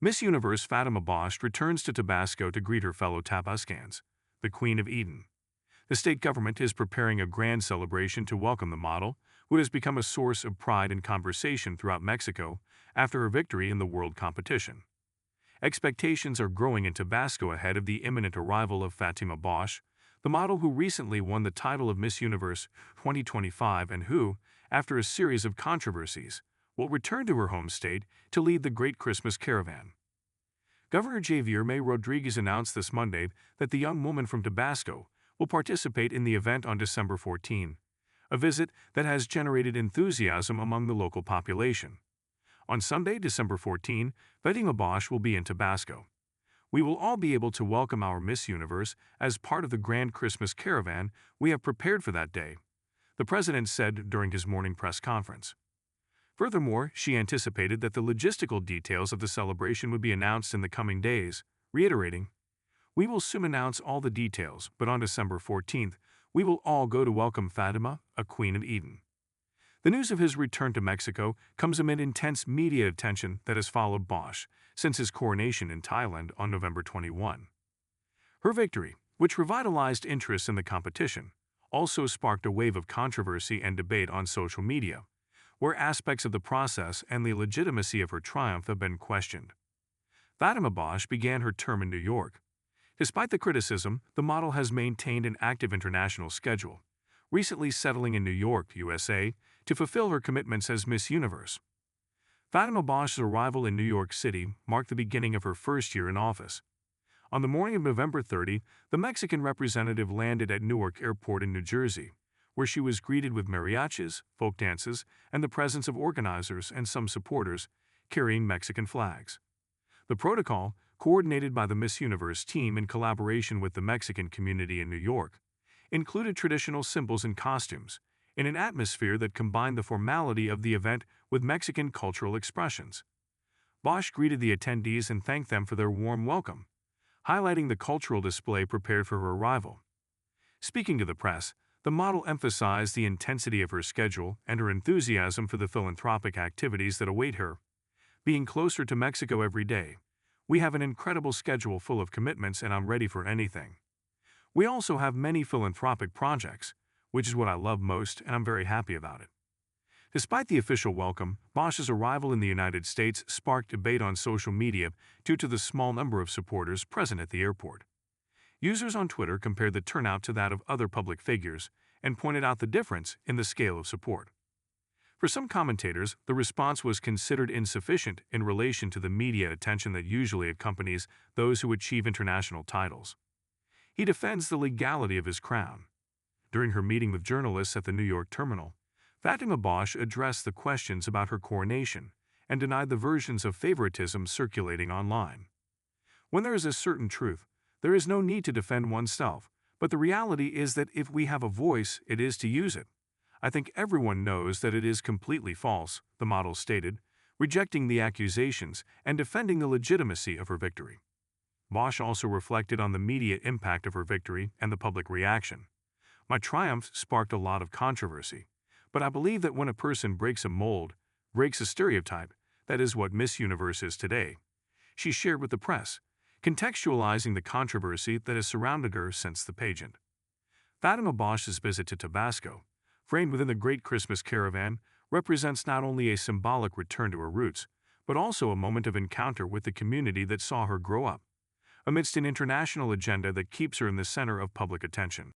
Miss Universe Fatima Bosch returns to Tabasco to greet her fellow Tabascans, the Queen of Eden. The state government is preparing a grand celebration to welcome the model, who has become a source of pride and conversation throughout Mexico after her victory in the world competition. Expectations are growing in Tabasco ahead of the imminent arrival of Fatima Bosch, the model who recently won the title of Miss Universe 2025 and who, after a series of controversies, will return to her home state to lead the Great Christmas Caravan. Governor Javier May Rodriguez announced this Monday that the young woman from Tabasco will participate in the event on December 14, a visit that has generated enthusiasm among the local population. On Sunday, December 14, Fatima Bosch will be in Tabasco. We will all be able to welcome our Miss Universe as part of the grand Christmas caravan we have prepared for that day, the president said during his morning press conference. Furthermore, she anticipated that the logistical details of the celebration would be announced in the coming days, reiterating, "We will soon announce all the details, but on December 14th, we will all go to welcome Fatima, a Queen of Eden." The news of his return to Mexico comes amid intense media attention that has followed Bosch since his coronation in Thailand on November 21. Her victory, which revitalized interest in the competition, also sparked a wave of controversy and debate on social media, where aspects of the process and the legitimacy of her triumph have been questioned. Fatima Bosch began her term in New York. Despite the criticism, the model has maintained an active international schedule, recently settling in New York, USA, to fulfill her commitments as Miss Universe. Fatima Bosch's arrival in New York City marked the beginning of her first year in office. On the morning of November 30, the Mexican representative landed at Newark Airport in New Jersey, where she was greeted with mariachis, folk dances, and the presence of organizers and some supporters carrying Mexican flags. The protocol, coordinated by the Miss Universe team in collaboration with the Mexican community in New York, included traditional symbols and costumes, in an atmosphere that combined the formality of the event with Mexican cultural expressions. Bosch greeted the attendees and thanked them for their warm welcome, highlighting the cultural display prepared for her arrival. Speaking to the press, the model emphasized the intensity of her schedule and her enthusiasm for the philanthropic activities that await her. "Being closer to Mexico every day, we have an incredible schedule full of commitments and I'm ready for anything. We also have many philanthropic projects, which is what I love most and I'm very happy about it." Despite the official welcome, Bosch's arrival in the United States sparked debate on social media due to the small number of supporters present at the airport. Users on Twitter compared the turnout to that of other public figures and pointed out the difference in the scale of support. For some commentators, the response was considered insufficient in relation to the media attention that usually accompanies those who achieve international titles. He defends the legality of his crown. During her meeting with journalists at the New York terminal, Fatima Bosch addressed the questions about her coronation and denied the versions of favoritism circulating online. "When there is a certain truth, there is no need to defend oneself, but the reality is that if we have a voice, it is to use it. I think everyone knows that it is completely false," the model stated, rejecting the accusations and defending the legitimacy of her victory. Bosch also reflected on the media impact of her victory and the public reaction. "My triumph sparked a lot of controversy, but I believe that when a person breaks a mold, breaks a stereotype, that is what Miss Universe is today," she shared with the press, contextualizing the controversy that has surrounded her since the pageant. Fatima Bosch's visit to Tabasco, framed within the Great Christmas Caravan, represents not only a symbolic return to her roots, but also a moment of encounter with the community that saw her grow up, amidst an international agenda that keeps her in the center of public attention.